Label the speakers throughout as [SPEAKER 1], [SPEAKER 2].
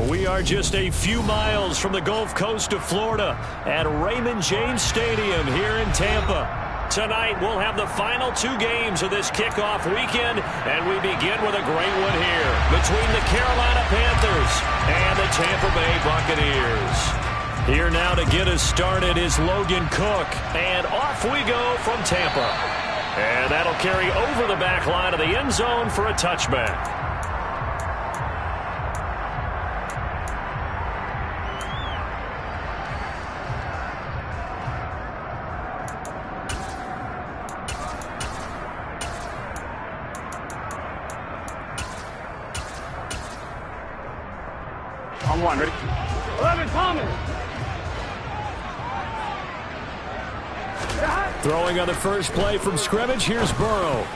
[SPEAKER 1] We are just a few miles from the Gulf Coast of Florida at Raymond James Stadium here in Tampa. Tonight, we'll have the final two games of this kickoff weekend, and we begin with a great one here between the Carolina Panthers and the Tampa Bay Buccaneers. Here now to get us started is Logan Cook, and off we go from Tampa. And that'll carry over the back line of the end zone for a touchback.
[SPEAKER 2] On one, ready? 11, Thomas.
[SPEAKER 1] Throwing on the first play from scrimmage, here's Burrow.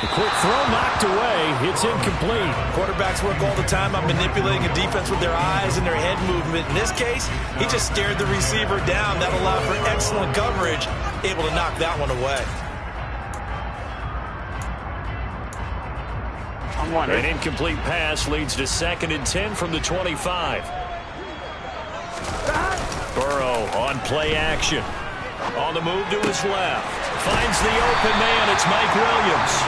[SPEAKER 1] The quick throw knocked away. It's incomplete.
[SPEAKER 3] Quarterbacks work all the time on manipulating a defense with their eyes and their head movement. In this case, he just stared the receiver down. That allowed for excellent coverage, able to knock that one away.
[SPEAKER 1] An incomplete pass leads to 2nd and 10 from the 25. Burrow on play action. On the move to his left. Finds the open man. It's Mike Williams.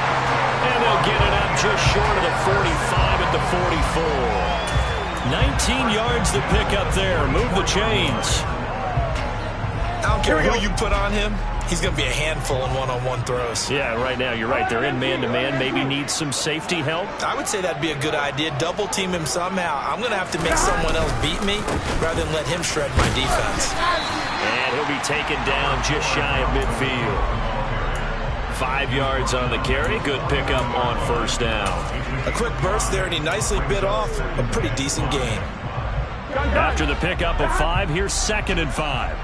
[SPEAKER 1] And they'll get it up just short of the 45 at the 44. 19 yards to pick up there. Move the chains.
[SPEAKER 3] I don't care who you put on him. He's going to be a handful in one-on-one throws.
[SPEAKER 1] Yeah, right now, you're right. They're in man-to-man. Maybe needs some safety help.
[SPEAKER 3] I would say that'd be a good idea. Double team him somehow. I'm going to have to make someone else beat me rather than let him shred my defense.
[SPEAKER 1] And he'll be taken down just shy of midfield. 5 yards on the carry. Good pickup on first down.
[SPEAKER 3] A quick burst there, and he nicely bit off a pretty decent gain.
[SPEAKER 1] After the pickup of 5, here's 2nd and 5.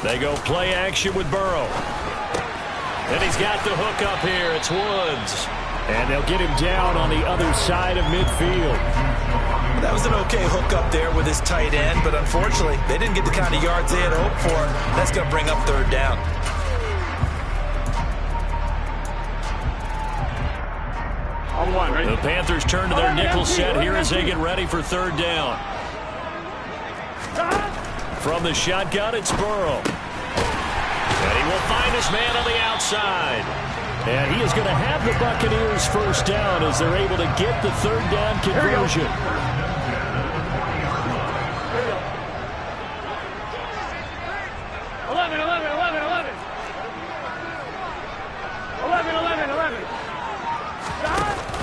[SPEAKER 1] They go play action with Burrow. And he's got the hook up here. It's Woods. And they'll get him down on the other side of midfield.
[SPEAKER 3] That was an okay hook up there with his tight end, but unfortunately, they didn't get the kind of yards they had hoped for. That's going to bring up 3rd down.
[SPEAKER 2] On one, ready?
[SPEAKER 1] The Panthers turn to their nickel set here as they get ready for 3rd down. From the shotgun, it's Burrow. And he will find his man on the outside. And he is going to have the Buccaneers first down as they're able to get the 3rd down conversion.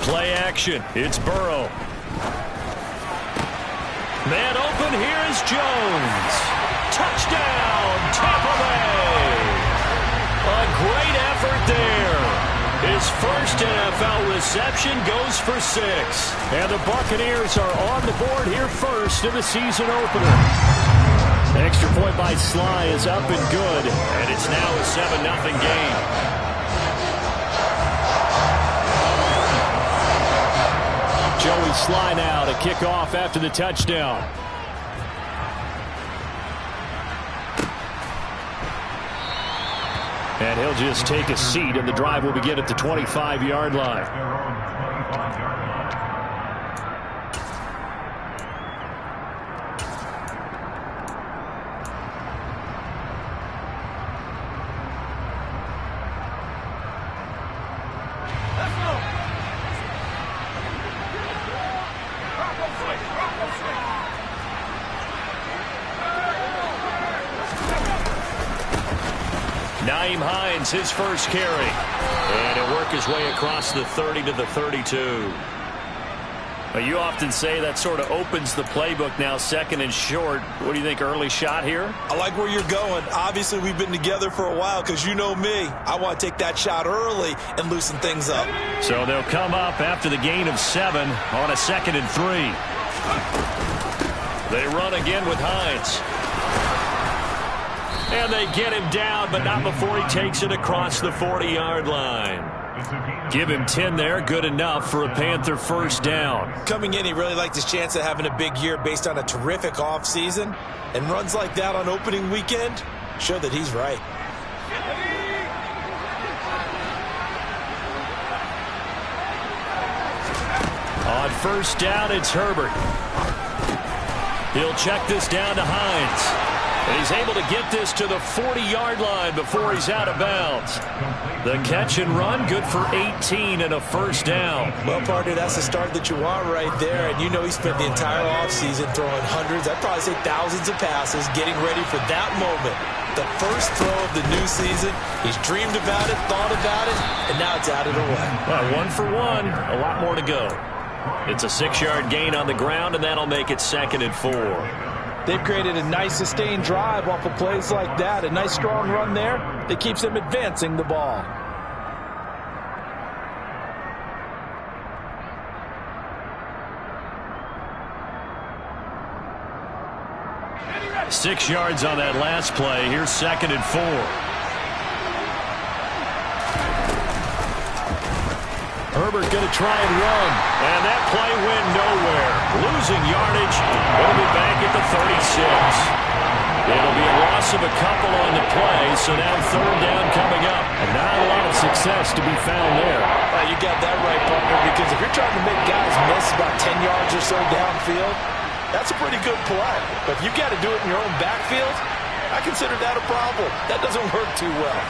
[SPEAKER 1] Play action. It's Burrow. Man open. Here is Jones. Touchdown, Tampa Bay. A great effort there. His first NFL reception goes for 6. And the Buccaneers are on the board here first in the season opener. The extra point by Sly is up and good. And it's now a 7-0 game. Joey Sly now to kick off after the touchdown. And he'll just take a seat, and the drive will begin at the 25-yard line. His first carry, and he'll work his way across the 30 to the 32. You often say that sort of opens the playbook now, 2nd and short. What do you think, early shot here?
[SPEAKER 3] I like where you're going. Obviously, we've been together for a while because you know me. I want to take that shot early and loosen things up.
[SPEAKER 1] So they'll come up after the gain of 7 on a 2nd and 3. They run again with Hines. And they get him down, but not before he takes it across the 40-yard line. Give him 10 there. Good enough for a Panther first down.
[SPEAKER 3] Coming in, he really liked his chance of having a big year based on a terrific offseason. And runs like that on opening weekend show that he's right.
[SPEAKER 1] On first down, it's Herbert. He'll check this down to Hines. And he's able to get this to the 40-yard line before he's out of bounds. The catch and run, good for 18 and a first down.
[SPEAKER 3] Well, partner, that's the start that you want right there. And you know he spent the entire offseason throwing hundreds, I'd probably say thousands of passes, getting ready for that moment. The first throw of the new season. He's dreamed about it, thought about it, and now it's out of the way.
[SPEAKER 1] Well, 1 for 1, a lot more to go. It's a 6-yard gain on the ground, and that'll make it 2nd and 4.
[SPEAKER 3] They've created a nice sustained drive off of plays like that. A nice strong run there that keeps them advancing the ball.
[SPEAKER 1] Six yards on that last play. Here's 2nd and 4. Herbert going to try and run. And that play went nowhere. Losing yardage. It'll be back at the 36. It'll be a loss of a couple on the play, so now 3rd down coming up. And not a lot of success to be found there.
[SPEAKER 3] You got that right, partner, because if you're trying to make guys miss about 10 yards or so downfield, that's a pretty good play. But if you got to do it in your own backfield, I consider that a problem. That doesn't work too well.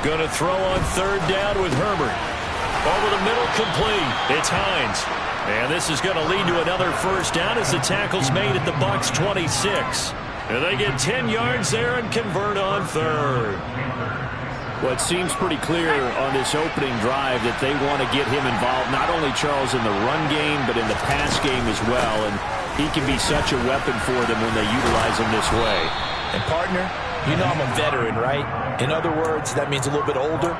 [SPEAKER 1] Going to throw on 3rd down with Herbert. Over the middle, complete. It's Hines. And this is going to lead to another first down as the tackle's made at the Bucs 26. And they get 10 yards there and convert on 3rd. Well, it seems pretty clear on this opening drive that they want to get him involved, not only, Charles, in the run game, but in the pass game as well. And he can be such a weapon for them when they utilize him this way.
[SPEAKER 3] And, partner, you know I'm a veteran, right? In other words, that means a little bit older.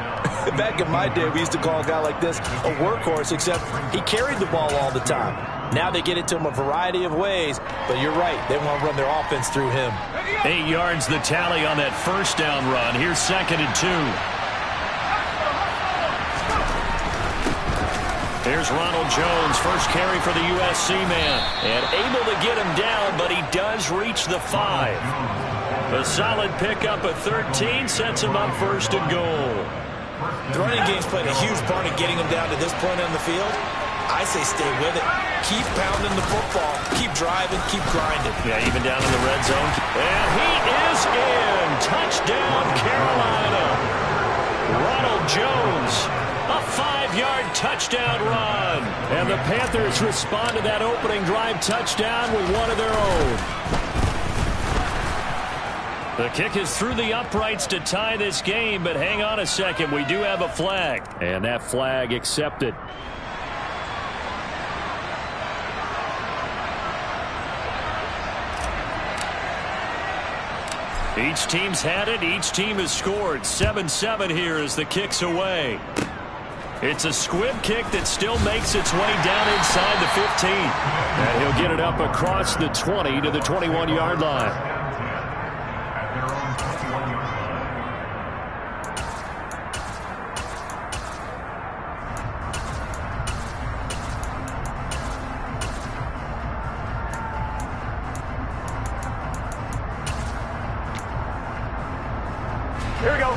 [SPEAKER 3] Back in my day, we used to call a guy like this a workhorse, except he carried the ball all the time. Now they get it to him a variety of ways, but you're right. They want to run their offense through him.
[SPEAKER 1] 8 yards the tally on that first down run. Here's 2nd and 2. Here's Ronald Jones, first carry for the USC man. And able to get him down, but he does reach the 5. A solid pickup at 13 sets him up 1st and goal.
[SPEAKER 3] The running game's played a huge part in getting him down to this point on the field. I say stay with it. Keep pounding the football. Keep driving. Keep grinding.
[SPEAKER 1] Yeah, even down in the red zone. And he is in. Touchdown, Carolina. Ronald Jones. A 5-yard touchdown run. And the Panthers respond to that opening drive touchdown with one of their own. The kick is through the uprights to tie this game, but hang on a second. We do have a flag. And that flag accepted. Each team's had it. Each team has scored. 7-7 here as the kick's away. It's a squib kick that still makes its way down inside the 15. And he'll get it up across the 20 to the 21-yard line.
[SPEAKER 2] Here we go.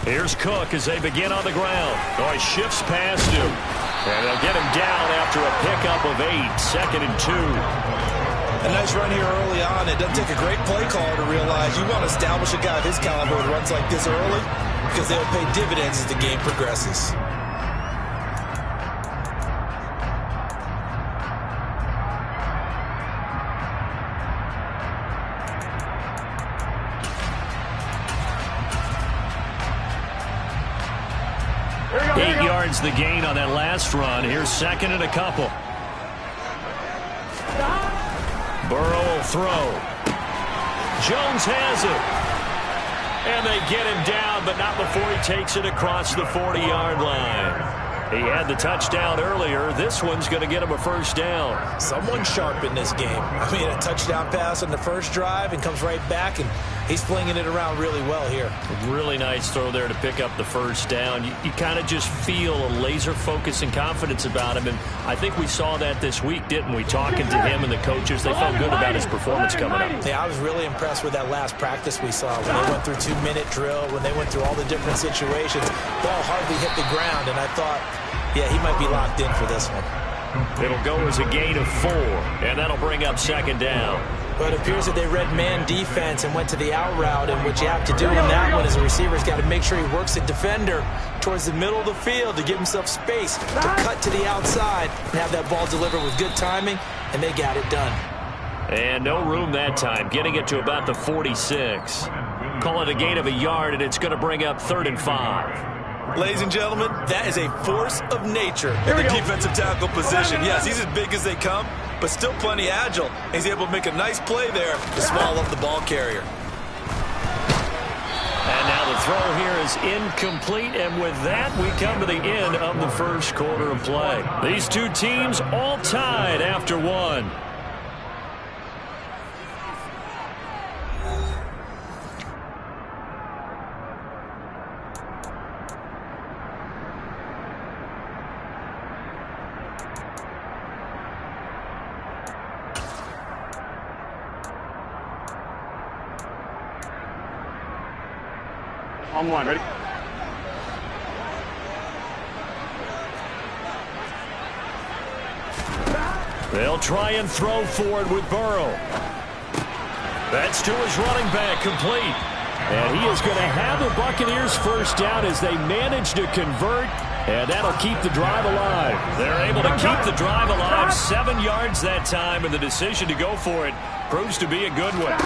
[SPEAKER 1] Here's Cook as they begin on the ground. Oh, he shifts past him. And they'll get him down after a pickup of 8. 2nd and 2.
[SPEAKER 3] A nice run here early on. It doesn't take a great play caller to realize you want to establish a guy of his caliber with runs like this early because they'll pay dividends as the game progresses.
[SPEAKER 1] Eight yards the gain on that last run. Here's 2nd and a couple. Burrow will throw. Jones has it. And they get him down, but not before he takes it across the 40-yard line. He had the touchdown earlier. This one's going to get him a first down.
[SPEAKER 3] Someone sharp in this game. I mean, a touchdown pass on the first drive and comes right back, and he's flinging it around really well here.
[SPEAKER 1] A really nice throw there to pick up the first down. You kind of just feel a laser focus and confidence about him, and I think we saw that this week, didn't we? Talking to him and the coaches, they felt good about his performance coming up.
[SPEAKER 3] Yeah, I was really impressed with that last practice we saw when they went through 2-minute drill, when they went through all the different situations. Ball hardly hit the ground, and I thought, yeah, he might be locked in for this one.
[SPEAKER 1] It'll go as a gain of 4, and that'll bring up second down.
[SPEAKER 3] But it appears that they read man defense and went to the out route, and what you have to do in that one is a receiver's got to make sure he works a defender towards the middle of the field to give himself space to cut to the outside and have that ball delivered with good timing, and they got it done.
[SPEAKER 1] And no room that time, getting it to about the 46. Call it a gain of a yard, and it's going to bring up 3rd and 5.
[SPEAKER 3] Ladies and gentlemen, that is a force of nature in the defensive tackle position. Yes, he's as big as they come, but still plenty agile. He's able to make a nice play there to swallow up the ball carrier.
[SPEAKER 1] And now the throw here is incomplete, and with that, we come to the end of the first quarter of play. These two teams all tied after one.
[SPEAKER 2] On one, ready?
[SPEAKER 1] They'll try and throw forward with Burrow. That's to his running back, complete. And he is going to have the Buccaneers first down as they manage to convert, and that'll keep the drive alive. They're able to keep the drive alive, 7 yards that time, and the decision to go for it proves to be a good one.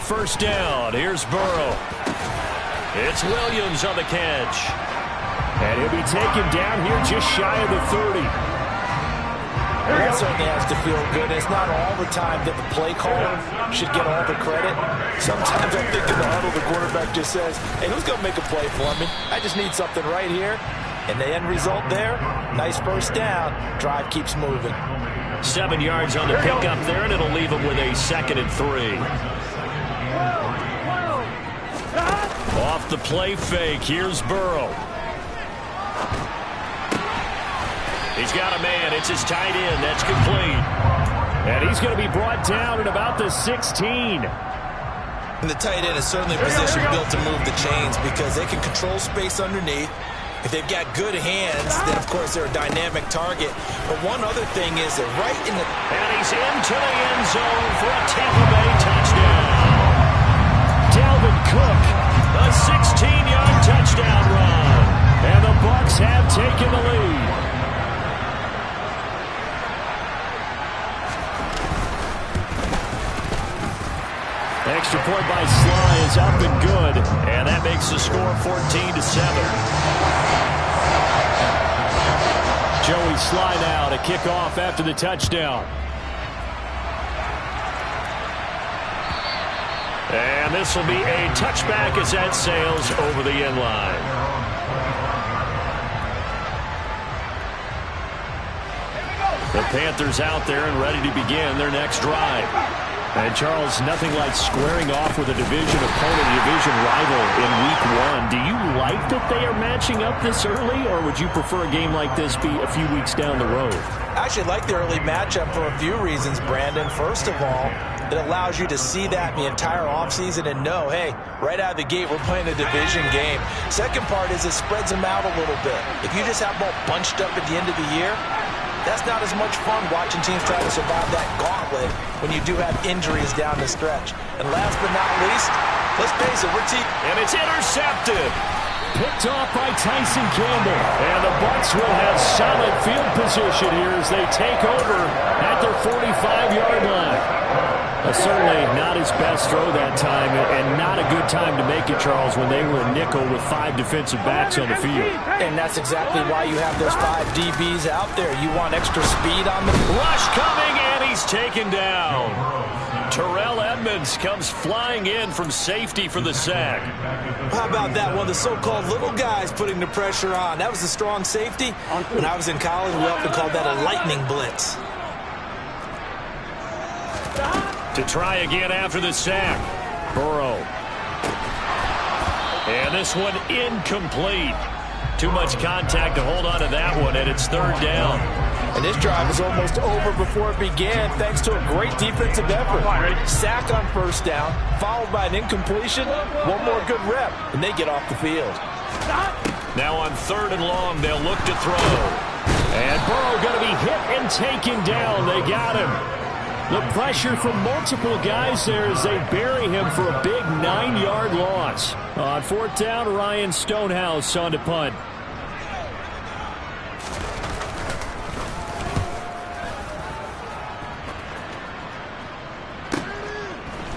[SPEAKER 1] First down, here's Burrow. It's Williams on the catch. And he'll be taken down here just shy of the 30.
[SPEAKER 3] That certainly has to feel good. It's not all the time that the play caller should get all the credit. Sometimes I think in the huddle, the quarterback just says, hey, who's going to make a play for me? I just need something right here. And the end result there, nice first down. Drive keeps moving.
[SPEAKER 1] 7 yards on the pickup there, and it'll leave him with a 2nd and 3. Off the play fake, here's Burrow. He's got a man, it's his tight end, that's complete. And he's going to be brought down at about the 16.
[SPEAKER 3] And the tight end is certainly a position built to move the chains because they can control space underneath. If they've got good hands, then of course they're a dynamic target. But one other thing is they're right in the...
[SPEAKER 1] And he's into the end zone for a Tampa Bay touchdown. Dalvin Cook, a 16-yard touchdown run. And the Bucs have taken the lead. Extra point by Sly is up and good. And that makes the score 14-7. Joey Sly now to kick off after the touchdown. And this will be a touchback as that sails over the end line. The Panthers out there and ready to begin their next drive. And, Charles, nothing like squaring off with a division opponent, a division rival in Week 1. Do you like that they are matching up this early, or would you prefer a game like this be a few weeks down the road?
[SPEAKER 3] I actually like the early matchup for a few reasons, Brandon. First of all, it allows you to see that the entire offseason and know, hey, right out of the gate, we're playing a division game. Second part is it spreads them out a little bit. If you just have them all bunched up at the end of the year, that's not as much fun watching teams try to survive that gauntlet when you do have injuries down the stretch. And last but not least, let's face it,
[SPEAKER 1] and it's intercepted. Picked off by Tyson Campbell. And the Bucs will have solid field position here as they take over at their 45-yard line. Certainly not his best throw that time, and not a good time to make it, Charles, when they were a nickel with 5 defensive backs on the field.
[SPEAKER 3] And that's exactly why you have those 5 DBs out there. You want extra speed on them.
[SPEAKER 1] Rush coming, and he's taken down. Terrell Edmonds comes flying in from safety for the sack.
[SPEAKER 3] How about that? One of the so-called little guys putting the pressure on. That was a strong safety. When I was in college, we often called that a lightning blitz.
[SPEAKER 1] To try again after the sack. Burrow. And this one incomplete. Too much contact to hold on to that one, and it's third down.
[SPEAKER 3] And this drive is almost over before it began, thanks to a great defensive effort. Sack on first down, followed by an incompletion, one more good rep, and they get off the field.
[SPEAKER 1] Now on third and long, they'll look to throw. And Burrow going to be hit and taken down. They got him. The pressure from multiple guys there as they bury him for a big 9-yard loss. On fourth down, Ryan Stonehouse on to punt.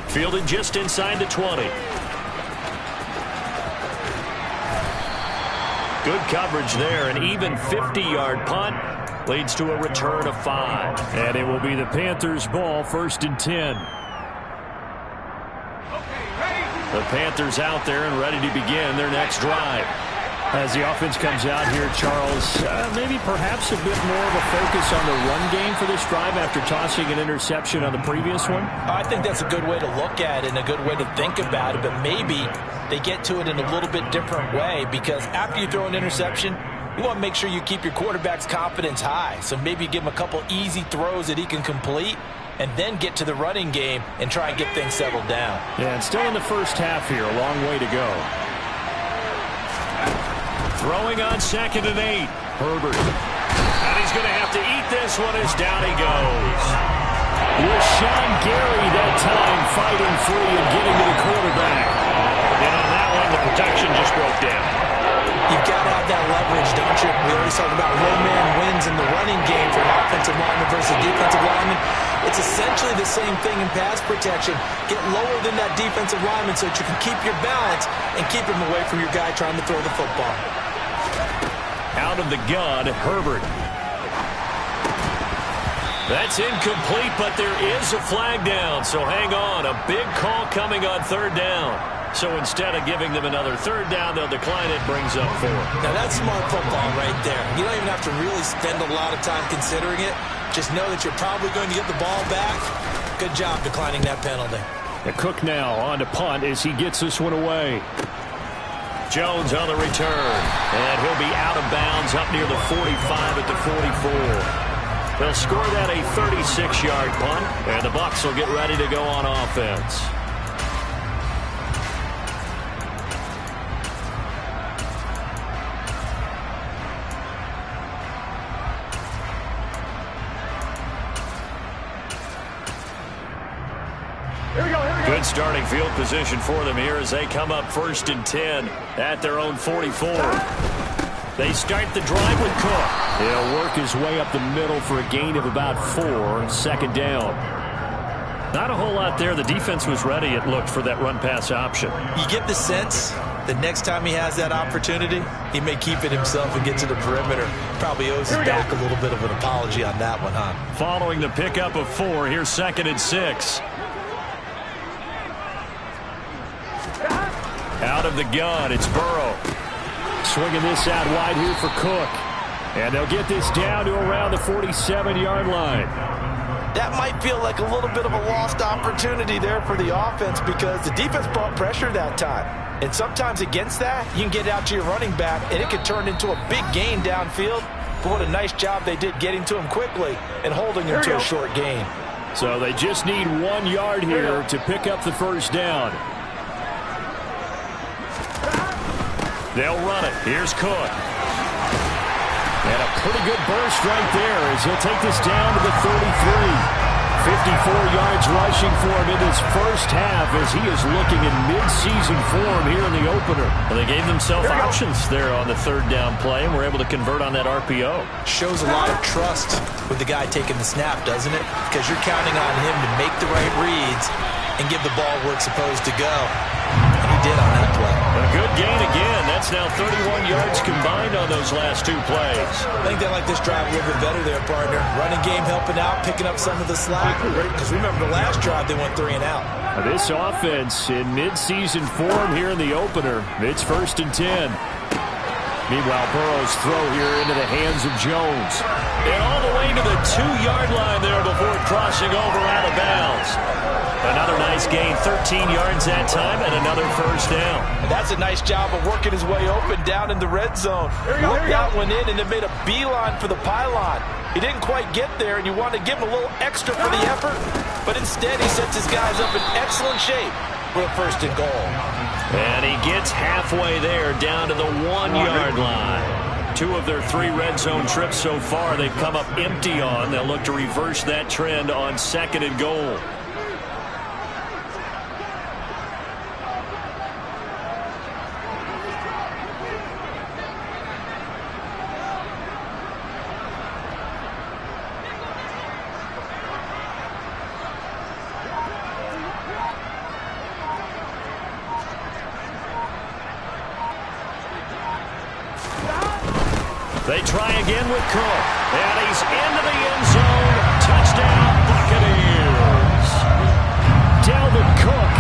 [SPEAKER 1] Fielded just inside the 20. Good coverage there. An even 50-yard punt leads to a return of 5. And it will be the Panthers' ball, first and 10. The Panthers out there and ready to begin their next drive. As the offense comes out here, Charles, maybe perhaps a bit more of a focus on the run game for this drive after tossing an interception on the previous one?
[SPEAKER 3] I think that's a good way to look at it and a good way to think about it, but maybe they get to it in a little bit different way, because after you throw an interception, you want to make sure you keep your quarterback's confidence high. So maybe give him a couple easy throws that he can complete, and then get to the running game and try and get things settled down.
[SPEAKER 1] Yeah, and still in the first half here, a long way to go. Throwing on second and 8. Herbert. And he's going to have to eat this one as down he goes. Rashawn Gary that time fighting free and getting to the quarterback. And on that one, the protection just broke down.
[SPEAKER 3] You've got to have that leverage, don't you? We always talked about one-man wins in the running game for an offensive lineman versus a defensive lineman. It's essentially the same thing in pass protection. Get lower than that defensive lineman so that you can keep your balance and keep him away from your guy trying to throw the football.
[SPEAKER 1] Out of the gun, Herbert. That's incomplete, but there is a flag down, so hang on. A big call coming on third down. So instead of giving them another third down, they'll decline it, brings up 4.
[SPEAKER 3] Now that's smart football right there. You don't even have to really spend a lot of time considering it. Just know that you're probably going to get the ball back. Good job declining that penalty.
[SPEAKER 1] The Cook now on to punt as he gets this one away. Jones on the return, and he'll be out of bounds up near the 45 at the 44. They'll score that a 36-yard punt, and the Bucs will get ready to go on offense. Good starting field position for them here as they come up first and 10 at their own 44. They start the drive with Cook. He'll work his way up the middle for a gain of about 4, second down. Not a whole lot there. The defense was ready, it looked, for that run-pass option.
[SPEAKER 3] You get the sense that next time he has that opportunity, he may keep it himself and get to the perimeter. Probably owes his back a little bit of an apology on that one, huh?
[SPEAKER 1] Following the pickup of 4, here's second and 6. Out of the gun, it's Burrow. Swinging this out wide here for Cook. And they'll get this down to around the 47-yard line.
[SPEAKER 3] That might feel like a little bit of a lost opportunity there for the offense because the defense brought pressure that time. And sometimes against that, you can get out to your running back, and it could turn into a big gain downfield. But what a nice job they did getting to him quickly and holding him to a short gain.
[SPEAKER 1] So they just need 1 yard here to pick up the first down. They'll run it. Here's Cook. And a pretty good burst right there as he'll take this down to the 33. 54 yards rushing for him in this first half as he is looking in mid-season form here in the opener. Well, they gave themselves options there on the third down play and were able to convert on that RPO.
[SPEAKER 3] Shows a lot of trust with the guy taking the snap, doesn't it? Because you're counting on him to make the right reads and give the ball where it's supposed to go. And he did on that play.
[SPEAKER 1] A good gain again. That's now 31 yards combined on those last 2 plays.
[SPEAKER 3] I think they like this drive a little bit better there, partner. Running game helping out, picking up some of the slack. Because remember the last drive, they went 3 and out.
[SPEAKER 1] This offense in midseason form here in the opener. It's 1st and 10. Meanwhile, Burrow's throw here into the hands of Jones. And all the way to the 2-yard line there before crossing over out of bounds. Another nice gain, 13 yards that time, and another 1st down.
[SPEAKER 3] And that's a nice job of working his way open down in the red zone. Worked that one in and then made a beeline for the pylon. He didn't quite get there, and you want to give him a little extra for the effort, but instead he sets his guys up in excellent shape for a 1st and goal.
[SPEAKER 1] And he gets halfway there, down to the 1-yard line. 2 of their 3 red zone trips so far they've come up empty on. They'll look to reverse that trend on 2nd and goal. They try again with Cook. And he's into the end zone. Touchdown, Buccaneers. Dalvin Cook,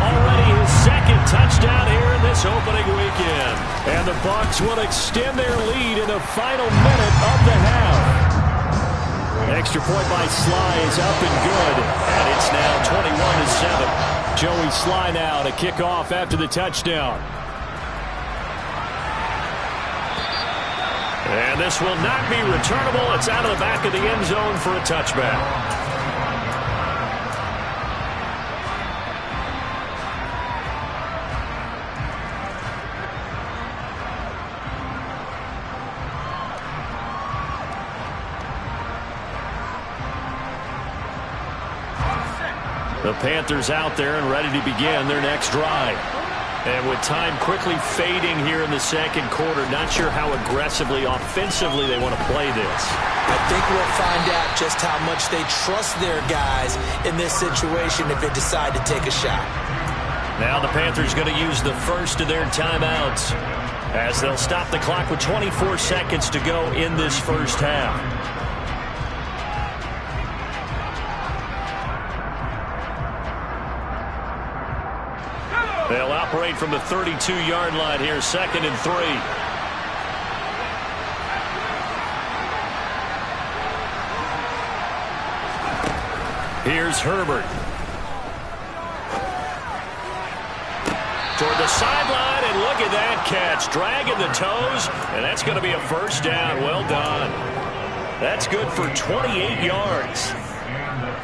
[SPEAKER 1] already his 2nd touchdown here in this opening weekend. And the Bucs will extend their lead in the final minute of the half. Extra point by Sly is up and good. And it's now 21-7. Joey Sly now to kick off after the touchdown. And this will not be returnable. It's out of the back of the end zone for a touchback. The Panthers out there and ready to begin their next drive. And with time quickly fading here in the 2nd quarter, not sure how aggressively, offensively they want to play this.
[SPEAKER 3] I think we'll find out just how much they trust their guys in this situation if they decide to take a shot.
[SPEAKER 1] Now the Panthers going to use the first of their timeouts as they'll stop the clock with 24 seconds to go in this 1st half. They'll operate from the 32-yard line here, 2nd and 3. Here's Herbert. Toward the sideline, and look at that catch. Dragging the toes, and that's going to be a 1st down. Well done. That's good for 28 yards.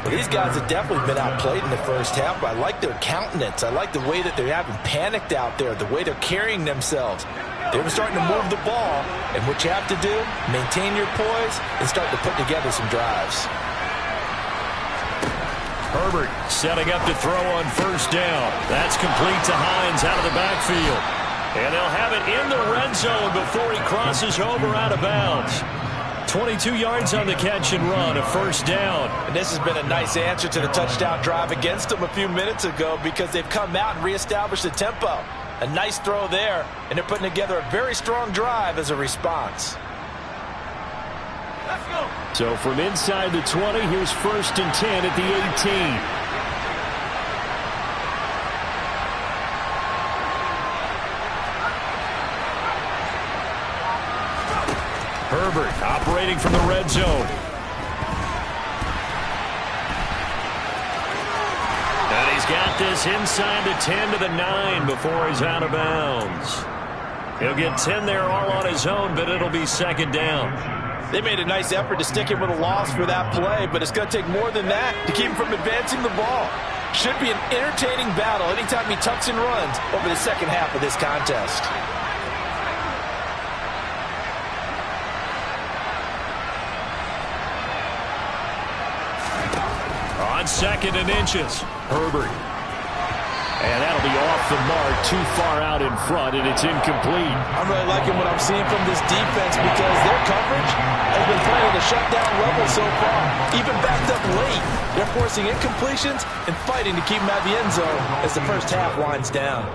[SPEAKER 3] Well, these guys have definitely been outplayed in the 1st half, but I like their countenance. I like the way that they haven't panicked out there, the way they're carrying themselves. They're starting to move the ball, and what you have to do, maintain your poise and start to put together some drives.
[SPEAKER 1] Herbert setting up to throw on 1st down. That's complete to Hines out of the backfield. And they'll have it in the red zone before he crosses over out of bounds. 22 yards on the catch and run, a 1st down.
[SPEAKER 3] And this has been a nice answer to the touchdown drive against them a few minutes ago because they've come out and reestablished the tempo. A nice throw there, and they're putting together a very strong drive as a response.
[SPEAKER 1] Let's go. So from inside the 20, here's 1st and 10 at the 18. Herbert operating from the red zone. And he's got this inside the 10 to the 9 before he's out of bounds. He'll get 10 there all on his own, but it'll be 2nd down.
[SPEAKER 3] They made a nice effort to stick him with a loss for that play, but it's going to take more than that to keep him from advancing the ball. Should be an entertaining battle anytime he tucks and runs over the 2nd half of this contest.
[SPEAKER 1] On 2nd and inches, Herbert. And that'll be off the mark, too far out in front, and it's incomplete.
[SPEAKER 3] I'm really liking what I'm seeing from this defense because their coverage has been playing at a shutdown level so far. Even backed up late, they're forcing incompletions and fighting to keep them out of the end zone as the 1st half winds down.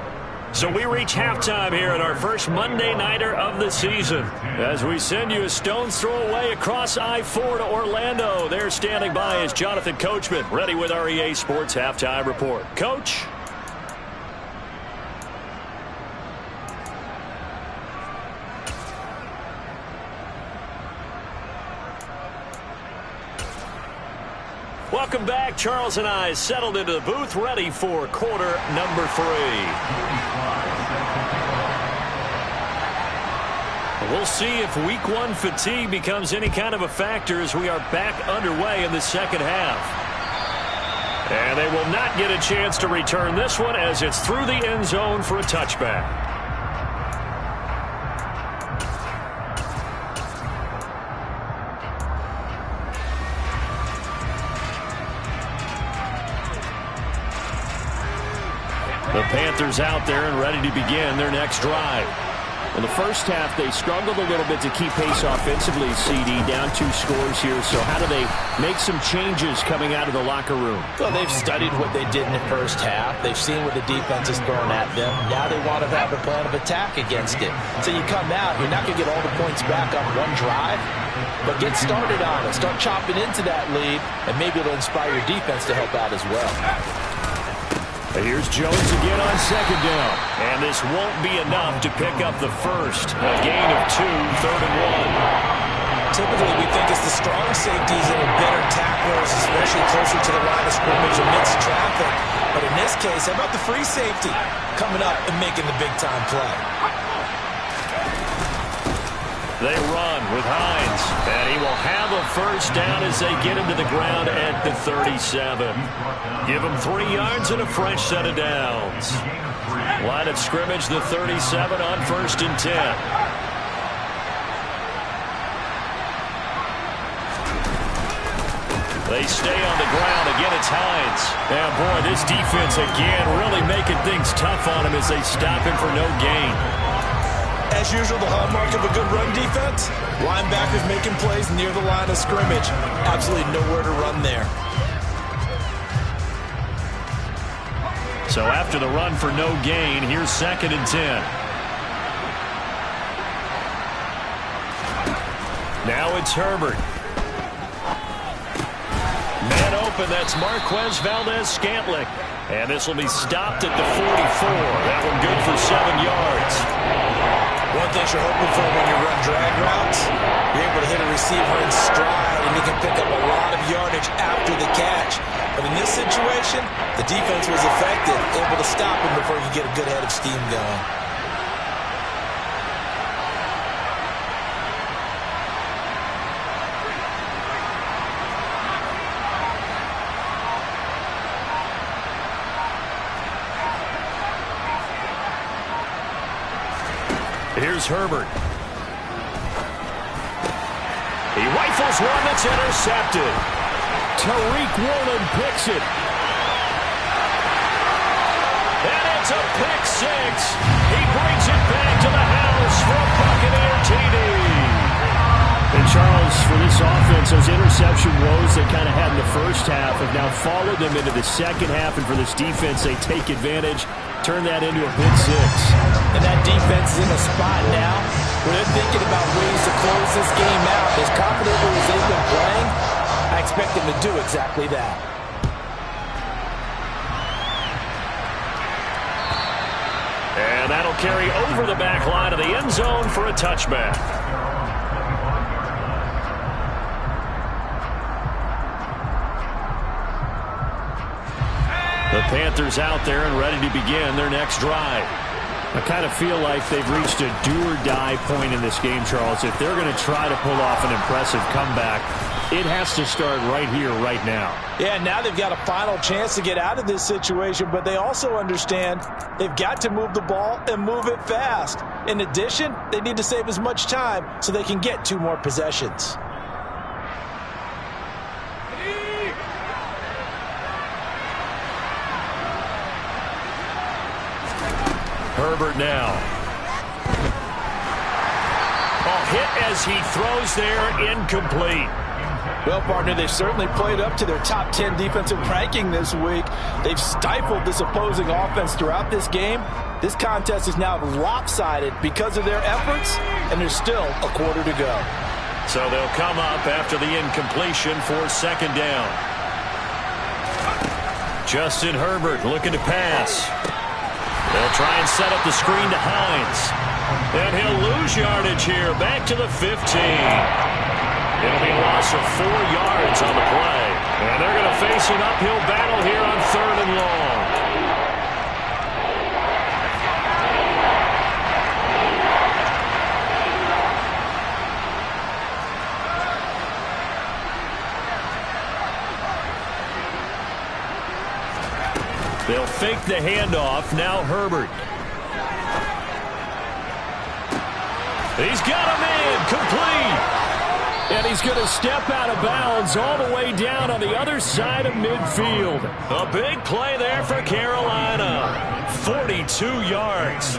[SPEAKER 1] So we reach halftime here at our first Monday Nighter of the season. As we send you a stone's throw away across I-4 to Orlando. There standing by is Jonathan Coachman, ready with our EA Sports Halftime Report. Coach? Welcome back. Charles and I settled into the booth, ready for quarter number 3. We'll see if week 1 fatigue becomes any kind of a factor as we are back underway in the second half. And they will not get a chance to return this one as it's through the end zone for a touchback. The Panthers out there and ready to begin their next drive.
[SPEAKER 4] In the first half, they struggled a little bit to keep pace offensively, CD, down 2 scores here. So how do they make some changes coming out of the locker room?
[SPEAKER 3] Well, they've studied what they did in the first half. They've seen what the defense is throwing at them. Now they want to have a plan of attack against it. So you come out, you're not going to get all the points back on one drive, but get started on it. Start chopping into that lead, and maybe it'll inspire your defense to help out as well.
[SPEAKER 1] Here's Jones again on second down. And this won't be enough to pick up the first. A gain of 2, 3rd and 1.
[SPEAKER 3] Typically, we think it's the strong safeties that are better tacklers, especially closer to the line of scrimmage amidst traffic. But in this case, how about the free safety coming up and making the big-time play?
[SPEAKER 1] They run with Hines, and he will have a first down as they get him to the ground at the 37. Give him 3 yards and a fresh set of downs. Line of scrimmage, the 37 on 1st and 10. They stay on the ground. Again, it's Hines. And boy, this defense again really making things tough on him as they stop him for no gain.
[SPEAKER 3] As usual, the hallmark of a good run defense, linebackers making plays near the line of scrimmage. Absolutely nowhere to run there.
[SPEAKER 1] So after the run for no gain, here's 2nd and 10. Now it's Herbert. Man open, that's Marquez Valdez-Scantling. And this will be stopped at the 44. That one good for 7 yards.
[SPEAKER 3] One thing you're hoping for when you run drag routes, you're able to hit a receiver in stride, and you can pick up a lot of yardage after the catch. But in this situation, the defense was effective, able to stop him before you get a good head of steam going.
[SPEAKER 1] Here's Herbert. He rifles one that's intercepted. Tariq Woolen picks it. And it's a pick 6. He brings it back to the house for a Buccaneer TD. And Charles, for this offense, those interception woes they kind of had in the first half have now followed them into the second half. And for this defense, they take advantage, turn that into a pick 6.
[SPEAKER 3] And that defense is in a spot now where they're thinking about ways to close this game out. As confidently as they've been playing, I expect them to do exactly that.
[SPEAKER 1] And that'll carry over the back line of the end zone for a touchback. The Panthers out there and ready to begin their next drive. I kind of feel like they've reached a do-or-die point in this game, Charles. If they're going to try to pull off an impressive comeback, it has to start right here, right now.
[SPEAKER 3] Yeah, now they've got a final chance to get out of this situation, but they also understand they've got to move the ball and move it fast. In addition, they need to save as much time so they can get 2 more possessions.
[SPEAKER 1] Herbert now. A hit as he throws there, incomplete.
[SPEAKER 3] Well, partner, they've certainly played up to their top 10 defensive ranking this week. They've stifled this opposing offense throughout this game. This contest is now lopsided because of their efforts, and there's still a quarter to go.
[SPEAKER 1] So they'll come up after the incompletion for second down. Justin Herbert looking to pass. They'll try and set up the screen to Hines. And he'll lose yardage here, back to the 15. It'll be a loss of 4 yards on the play. And they're going to face an uphill battle here on 3rd and long. They'll fake the handoff. Now Herbert. He's got him in. Complete. And he's going to step out of bounds all the way down on the other side of midfield. A big play there for Carolina. 42 yards.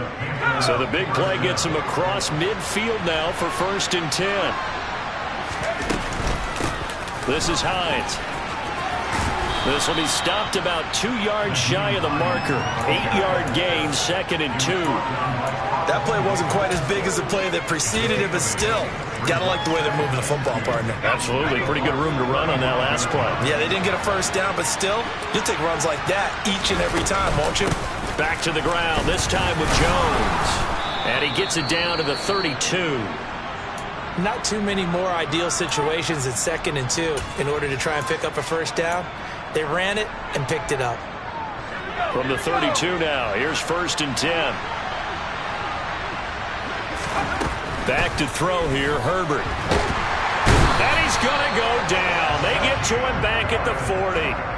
[SPEAKER 1] So the big play gets him across midfield now for 1st and 10. This is Hines. This will be stopped about 2 yards shy of the marker. 8-yard gain, 2nd and 2.
[SPEAKER 3] That play wasn't quite as big as the play that preceded it, but still, gotta like the way they're moving the football, partner.
[SPEAKER 1] Absolutely. Pretty good room to run on that last play.
[SPEAKER 3] Yeah, they didn't get a first down, but still, you'll take runs like that each and every time, won't you?
[SPEAKER 1] Back to the ground, this time with Jones. And he gets it down to the 32.
[SPEAKER 5] Not too many more ideal situations at 2nd and 2 in order to try and pick up a first down. They ran it and picked it up.
[SPEAKER 1] From the 32 now, here's 1st and 10. Back to throw here, Herbert. And he's going to go down. They get to him back at the 40.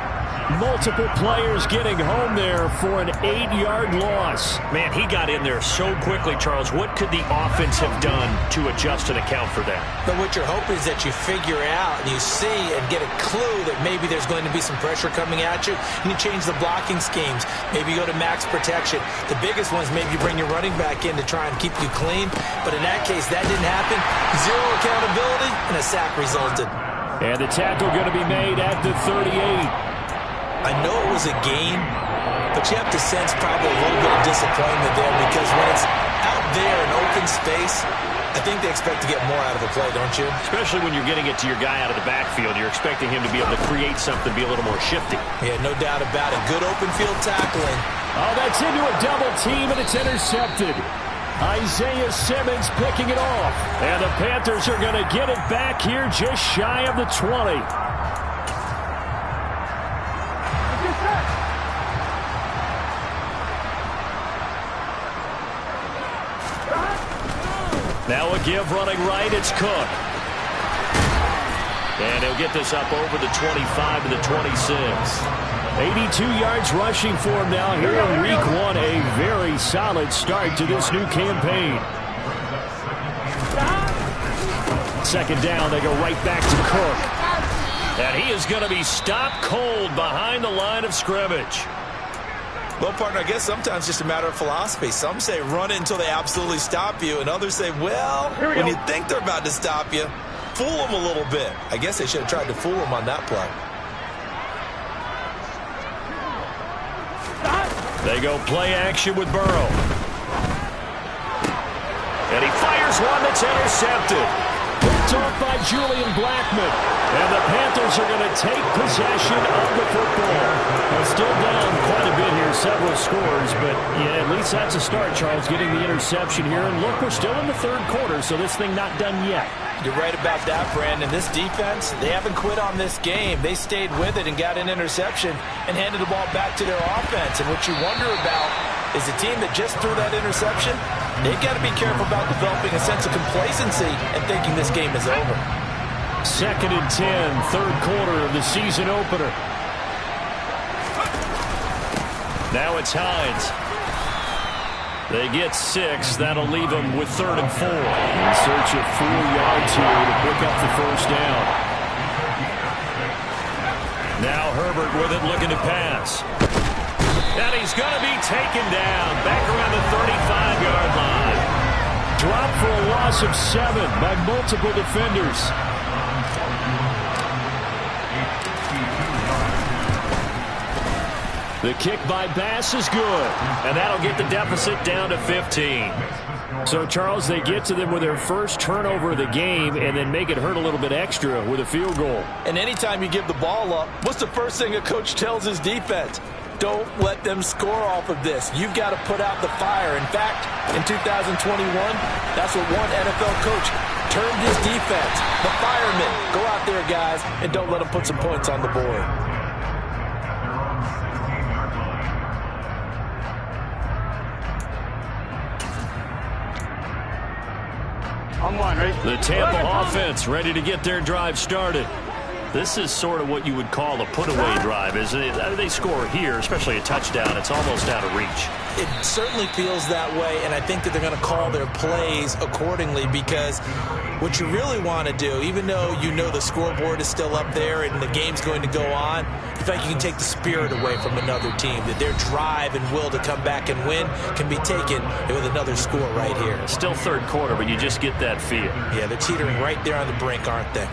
[SPEAKER 4] Multiple players getting home there for an 8-yard loss.
[SPEAKER 1] Man, he got in there so quickly, Charles. What could the offense have done to adjust and account for that?
[SPEAKER 5] But what you're hoping is that you figure out and you see and get a clue that maybe there's going to be some pressure coming at you, and you change the blocking schemes. Maybe you go to max protection. The biggest ones, maybe you bring your running back in to try and keep you clean. But in that case, that didn't happen. 0 accountability, and a sack resulted.
[SPEAKER 4] And the tackle going to be made at the 38.
[SPEAKER 5] I know it was a game, but you have to sense probably a little bit of disappointment there because when it's out there in open space, I think they expect to get more out of the play, don't you?
[SPEAKER 1] Especially when you're getting it to your guy out of the backfield. You're expecting him to be able to create something, be a little more shifty.
[SPEAKER 5] Yeah, no doubt about it. Good open field tackling.
[SPEAKER 4] Oh, that's into a double team, and it's intercepted. Isaiah Simmons picking it off. And the Panthers are going to get it back here just shy of the 20. Now a give running right, it's Cook. And he'll get this up over the 25 to the 26. 82 yards rushing for him now here in week 1. A very solid start to this new campaign. 2nd down, they go right back to Cook. And he is going to be stopped cold behind the line of scrimmage.
[SPEAKER 3] Well, partner, I guess sometimes just a matter of philosophy. Some say run it until they absolutely stop you, and others say, well, when you think they're about to stop you, fool them a little bit. I guess they should have tried to fool them on that play.
[SPEAKER 1] They go play action with Burrow. And he fires one that's intercepted. Picked off by Julian Blackmon. And the Panthers are going to take possession of the football. They're still down quite a bit here, several scores, but yeah, at least that's a start, Charles, getting the interception here. And look, we're still in the 3rd quarter, so this thing not done yet.
[SPEAKER 5] You're right about that, Brandon. This defense, they haven't quit on this game. They stayed with it and got an interception and handed the ball back to their offense. And what you wonder about is the team that just threw that interception, they've got to be careful about developing a sense of complacency and thinking this game is over.
[SPEAKER 4] 2nd and 10, 3rd quarter of the season opener. Now it's Hines. They get 6. That'll leave them with 3rd and 4. In search of 4 yards here to pick up the 1st down. Now Herbert with it, looking to pass. And he's going to be taken down back around the 35-yard line. Dropped for a loss of 7 by multiple defenders.
[SPEAKER 1] The kick by Bass is good, and that'll get the deficit down to 15.
[SPEAKER 4] So, Charles, they get to them with their first turnover of the game and then make it hurt a little bit extra with a field goal.
[SPEAKER 3] And anytime you give the ball up, what's the first thing a coach tells his defense? Don't let them score off of this. You've got to put out the fire. In fact, in 2021, that's what one NFL coach termed his defense. The firemen. Go out there, guys, and don't let them put some points on the board.
[SPEAKER 2] On one, ready?
[SPEAKER 1] The Tampa offense ready to get their drive started. This is sort of what you would call a put-away drive, isn't it? They score here, especially a touchdown. It's almost out of reach.
[SPEAKER 5] It certainly feels that way, and I think that they're going to call their plays accordingly, because what you really want to do, even though you know the scoreboard is still up there and the game's going to go on, in fact, you can take the spirit away from another team, that their drive and will to come back and win can be taken with another score right here.
[SPEAKER 1] Still third quarter, but you just get that feel.
[SPEAKER 5] Yeah, they're teetering right there on the brink, aren't they?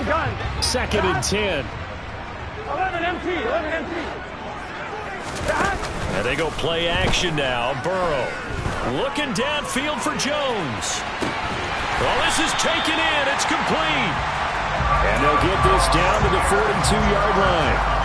[SPEAKER 2] Gun.
[SPEAKER 4] 2nd and 10.
[SPEAKER 2] 11 empty.
[SPEAKER 1] And they go play action now. Burrow looking downfield for Jones. Well, this is taken in. It's complete.
[SPEAKER 4] And they'll get this down to the 42-yard line.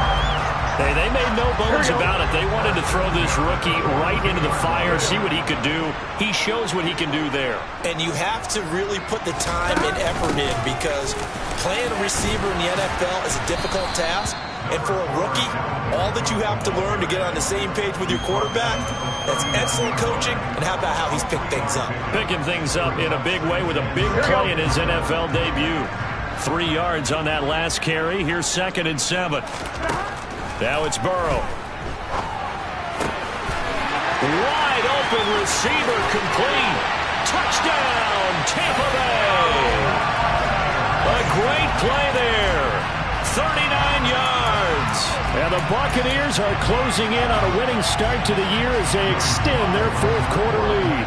[SPEAKER 1] Hey, they made no bones about it. They wanted to throw this rookie right into the fire, see what he could do. He shows what he can do there.
[SPEAKER 5] And you have to really put the time and effort in, because playing a receiver in the NFL is a difficult task. And for a rookie, all that you have to learn to get on the same page with your quarterback, that's excellent coaching. And how about how he's picked things up?
[SPEAKER 1] Picking things up in a big way with a big play in his NFL debut. 3 yards on that last carry. Here's 2nd and 7. Now it's Burrow. Wide open receiver, complete. Touchdown, Tampa Bay. A great play there. 39 yards.
[SPEAKER 4] And the Buccaneers are closing in on a winning start to the year as they extend their 4th quarter lead.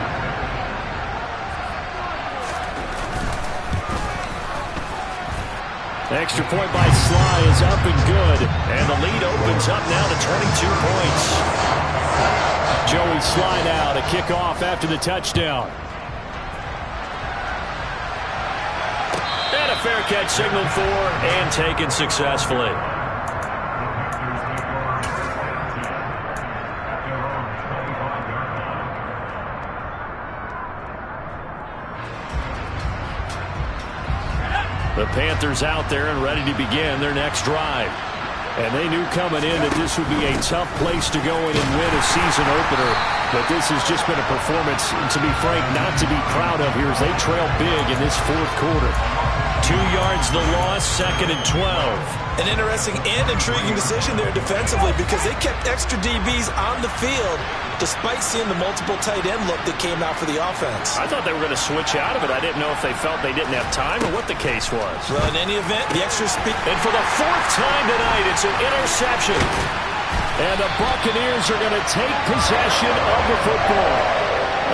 [SPEAKER 4] Extra point by Sly is up and good.
[SPEAKER 1] And the lead opens up now to 22 points.
[SPEAKER 4] Joey Sly now to kick off after the touchdown.
[SPEAKER 1] And a fair catch signaled for and taken successfully. The Panthers out there and ready to begin their next drive.
[SPEAKER 4] And they knew coming in that this would be a tough place to go in and win a season opener. But this has just been a performance, to be frank, not to be proud of here as they trail big in this 4th quarter.
[SPEAKER 1] 2 yards the loss, 2nd and 12.
[SPEAKER 5] An interesting and intriguing decision there defensively, because they kept extra DBs on the field despite seeing the multiple tight end look that came out for the offense.
[SPEAKER 1] I thought they were going to switch out of it. I didn't know if they felt they didn't have time or what the case was.
[SPEAKER 5] Well, in any event, the extra speed.
[SPEAKER 1] And for the 4th time tonight, it's an interception.
[SPEAKER 4] And the Buccaneers are going to take possession of the football.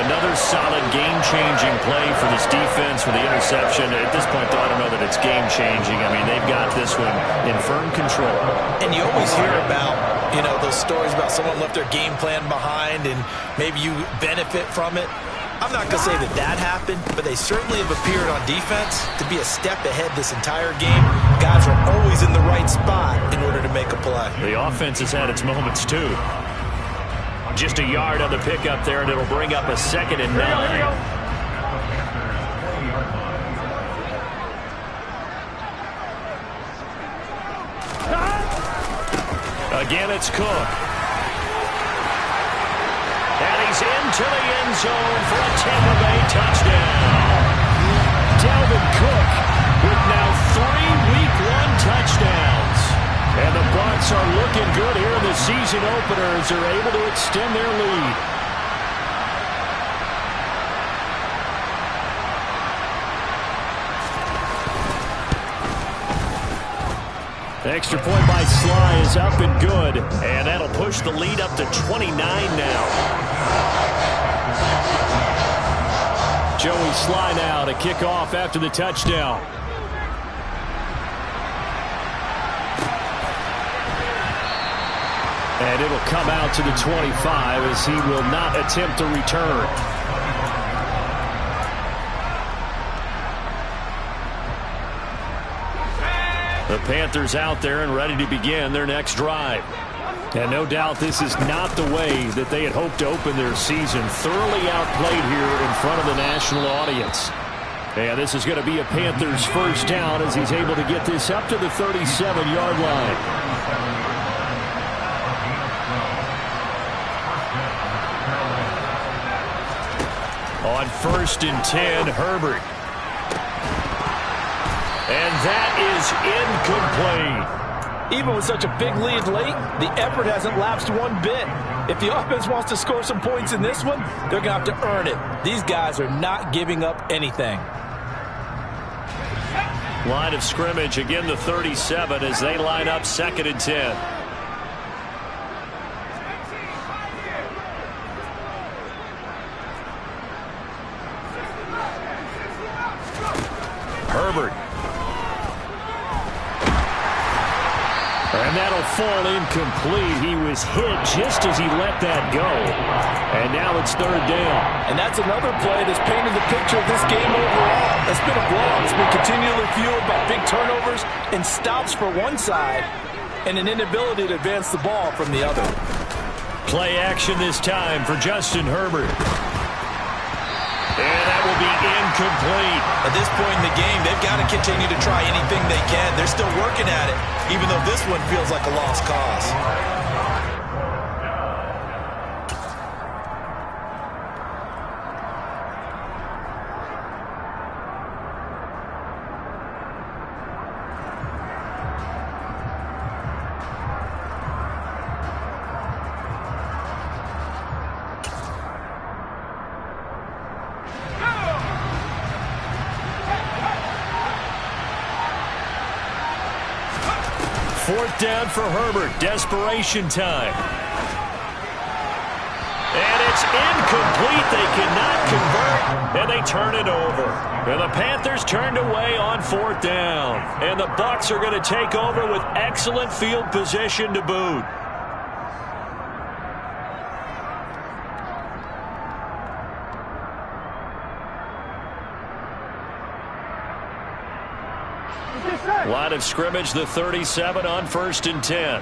[SPEAKER 1] Another solid game-changing play for this defense with the interception. At this point, though, I don't know that it's game-changing. I mean, they've got this one in firm control.
[SPEAKER 5] And you always hear about, you know, those stories about someone left their game plan behind and maybe you benefit from it. I'm not going to say that that happened, but they certainly have appeared on defense to be a step ahead this entire game. Guys are always in the right spot in order to make a play.
[SPEAKER 1] The offense has had its moments, too. Just a yard on the pickup there, and it'll bring up a 2nd and 9. Again, it's Cook. And he's into the end zone for a Tampa Bay touchdown.
[SPEAKER 4] Dalvin Cook with now 3 Week 1 touchdowns. And the Bucs are looking good here in the season opener as they're able to extend their lead. Extra point by Sly is up and good.
[SPEAKER 1] And that'll push the lead up to 29 now.
[SPEAKER 4] Joey Sly now to kick off after the touchdown. And it'll come out to the 25 as he will not attempt to return. The Panthers out there and ready to begin their next drive. And no doubt this is not the way that they had hoped to open their season. Thoroughly outplayed here in front of the national audience. And this is going to be a Panthers first down as he's able to get this up to the 37-yard line. On 1st and 10, Herbert. And that is incomplete.
[SPEAKER 3] Even with such a big lead late, the effort hasn't lapsed one bit. If the offense wants to score some points in this one, they're going to have to earn it. These guys are not giving up anything.
[SPEAKER 4] Line of scrimmage, again the 37 as they line up 2nd and 10. Herbert. And that'll fall incomplete. He was hit just as he let that go. And now it's 3rd down.
[SPEAKER 3] And that's another play that's painted the picture of this game overall. It's been a blowout. It's been continually fueled by big turnovers and stops for one side and an inability to advance the ball from the other.
[SPEAKER 4] Play action this time for Justin Herbert. And that will be incomplete.
[SPEAKER 5] At this point in the game, they've got to continue to try anything they can. They're still working at it, even though this one feels like a lost cause.
[SPEAKER 4] Fourth down for Herbert. Desperation time. And it's incomplete. They cannot convert, and they turn it over. And the Panthers turned away on 4th down. And the Bucs are going to take over with excellent field position to boot. Line of scrimmage, the 37 on 1st and 10.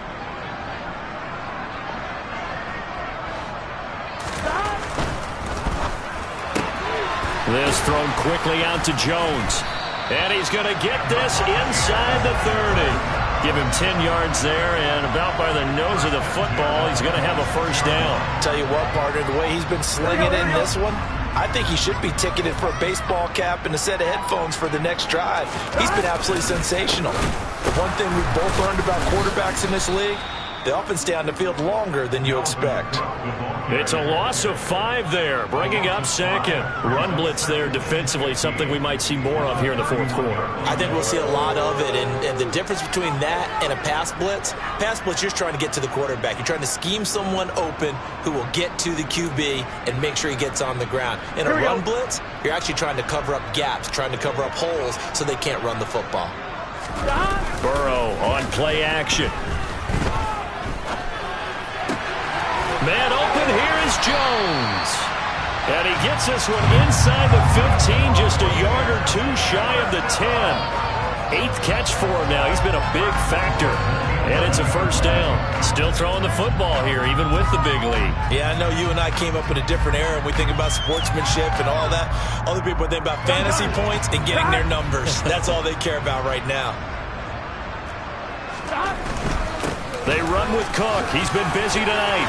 [SPEAKER 4] This thrown quickly out to Jones. And he's going to get this inside the 30. Give him 10 yards there, and about by the nose of the football, he's going to have a first down.
[SPEAKER 5] Tell you what, partner, the way he's been slinging in this one, I think he should be ticketed for a baseball cap and a set of headphones for the next drive. He's been absolutely sensational. The one thing we've both learned about quarterbacks in this league, they often stay on the field longer than you expect.
[SPEAKER 4] It's a loss of 5 there, bringing up 2nd. Run blitz there defensively, something we might see more of here in the 4th quarter.
[SPEAKER 5] I think we'll see a lot of it, and the difference between that and a pass blitz, you're just trying to get to the quarterback. You're trying to scheme someone open who will get to the QB and make sure he gets on the ground. In a run blitz, you're actually trying to cover up gaps, trying to cover up holes so they can't run the football.
[SPEAKER 4] Burrow on play action. Man open, here is Jones. And he gets this one inside the 15, just a yard or two shy of the 10. 8th catch for him now. He's been a big factor. And it's a first down. Still throwing the football here, even with the big lead.
[SPEAKER 5] Yeah, I know you and I came up in a different era, and we think about sportsmanship and all that. Other people think about fantasy points and getting their numbers. That's all they care about right now.
[SPEAKER 4] They run with Cook. He's been busy tonight.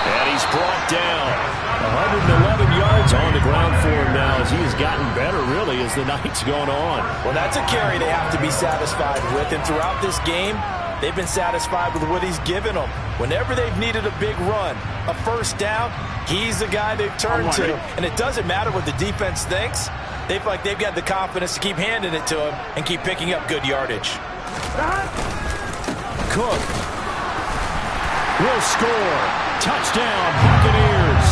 [SPEAKER 4] And he's brought down. 111 yards on the ground for him now as he has gotten better, really, as the night's gone on.
[SPEAKER 5] Well, that's a carry they have to be satisfied with. And throughout this game, they've been satisfied with what he's given them. Whenever they've needed a big run, a first down, he's the guy they've turned to. And it doesn't matter what the defense thinks. They feel like they've got the confidence to keep handing it to him and keep picking up good yardage.
[SPEAKER 4] Cook will score. Touchdown, Buccaneers.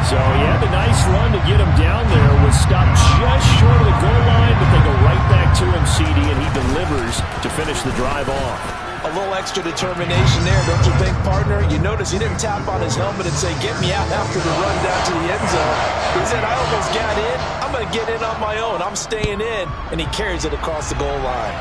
[SPEAKER 4] So he had the nice run to get him down there. Was stopped just short of the goal line, but they go right back to him, CD, and he delivers to finish the drive off.
[SPEAKER 3] A little extra determination there, don't you think, partner? You notice he didn't tap on his helmet and say, get me out after the run down to the end zone. He said, I almost got in. I'm going to get in on my own. I'm staying in. And he carries it across the goal line.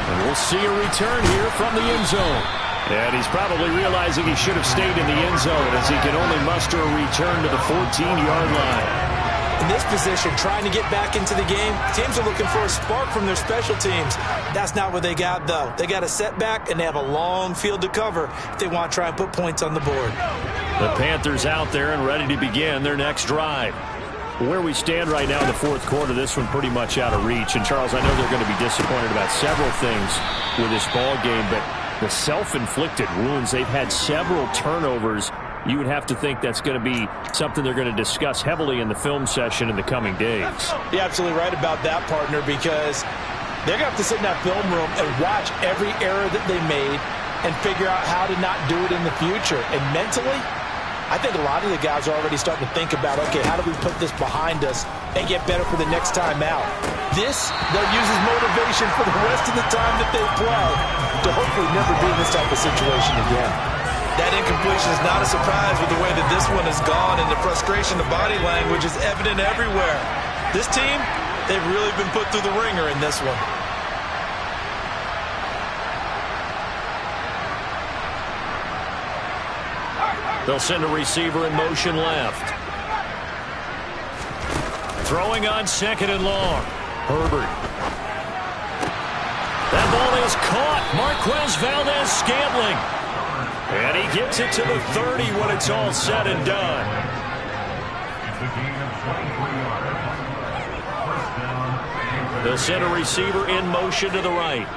[SPEAKER 4] And we'll see a return here from the end zone. And he's probably realizing he should have stayed in the end zone as he can only muster a return to the 14-yard line.
[SPEAKER 5] In this position, trying to get back into the game, teams are looking for a spark from their special teams. That's not what they got, though. They got a setback, and they have a long field to cover if they want to try and put points on the board.
[SPEAKER 4] The Panthers out there and ready to begin their next drive. Where we stand right now in the fourth quarter, this one pretty much out of reach. And, Charles, I know they're going to be disappointed about several things with this ball game, but the self-inflicted wounds, they've had several turnovers. You would have to think that's going to be something they're going to discuss heavily in the film session in the coming days.
[SPEAKER 3] You're absolutely right about that, partner, because they're going to have to sit in that film room and watch every error that they made and figure out how to not do it in the future. And mentally, I think a lot of the guys are already starting to think about, okay, how do we put this behind us and get better for the next time out? This, they'll use as motivation for the rest of the time that they play to hopefully never be in this type of situation again.
[SPEAKER 5] That incompletion is not a surprise with the way that this one has gone, and the frustration, the body language is evident everywhere. This team, they've really been put through the ringer in this one.
[SPEAKER 4] They'll send a receiver in motion left. Throwing on second and long. Herbert. That ball is caught. Marquez Valdez-Scantling. And he gets it to the 30 when it's all said and done. They'll send a receiver in motion to the right.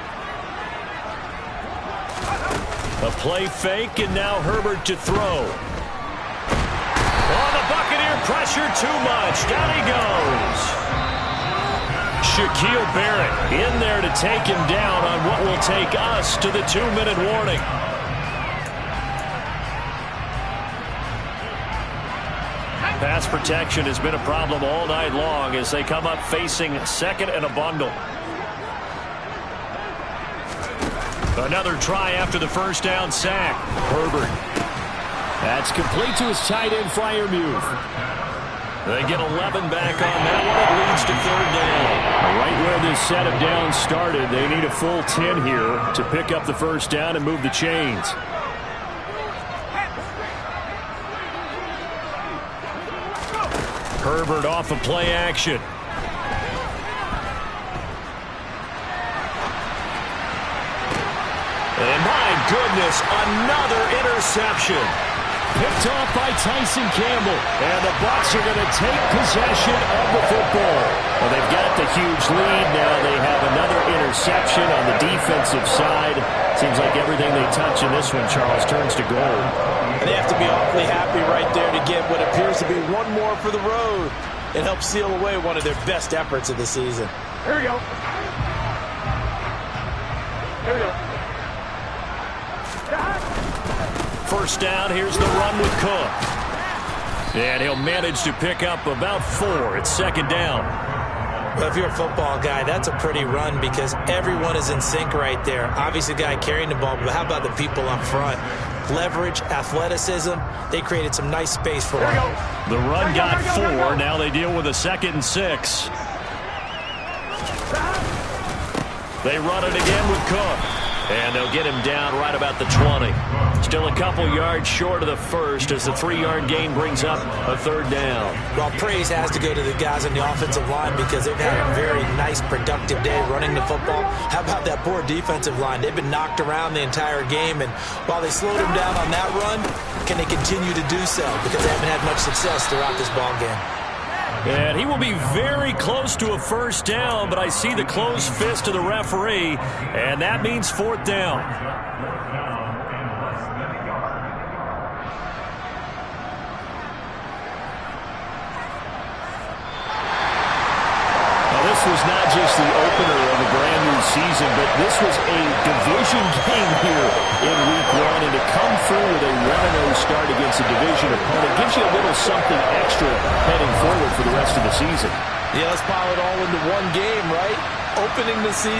[SPEAKER 4] A play fake, and now Herbert to throw. Oh, the Buccaneer pressure too much. Down he goes. Shaquille Barrett in there to take him down on what will take us to the 2-minute warning. Pass protection has been a problem all night long as they come up facing second and a bundle. Another try after the first down sack. Herbert. That's complete to his tight end, Freiermuth. They get 11 back on that one. It leads to third down. Right where this set of downs started, they need a full 10 here to pick up the first down and move the chains. Herbert off of play action. And my goodness, another interception. Picked off by Tyson Campbell. And the Bucs are going to take possession of the football. Well, they've got the huge lead. Now they have another interception on the defensive side. Seems like everything they touch in this one, Charles, turns to gold.
[SPEAKER 3] And they have to be awfully happy right there to get what appears to be one more for the road. It helps seal away one of their best efforts of the season.
[SPEAKER 2] Here we go. Here we go.
[SPEAKER 4] First down, here's the run with Cook. And he'll manage to pick up about 4 at second down.
[SPEAKER 5] Well, if you're a football guy, that's a pretty run because everyone is in sync right there. Obviously, the guy carrying the ball, but how about the people up front? Leverage, athleticism, they created some nice space for him.
[SPEAKER 4] The run got 4. Now they deal with a 2nd and 6. They run it again with Cook. And they'll get him down right about the 20. Still a couple yards short of the first as the 3-yard gain brings up a third down.
[SPEAKER 5] Well, praise has to go to the guys on the offensive line because they've had a very nice, productive day running the football. How about that poor defensive line? They've been knocked around the entire game, and while they slowed him down on that run, can they continue to do so? Because they haven't had much success throughout this ball game.
[SPEAKER 4] And he will be very close to a first down, but I see the closed fist of the referee, and that means 4th down. Now, this was not just the opener of a brand new season, but this was a division game here in Week 1, and to come through with a 1-0 start against a division opponent. Gives you a little something extra heading forward for the rest of the season.
[SPEAKER 3] Yeah, let's pile it all into one game, right? Opening the season.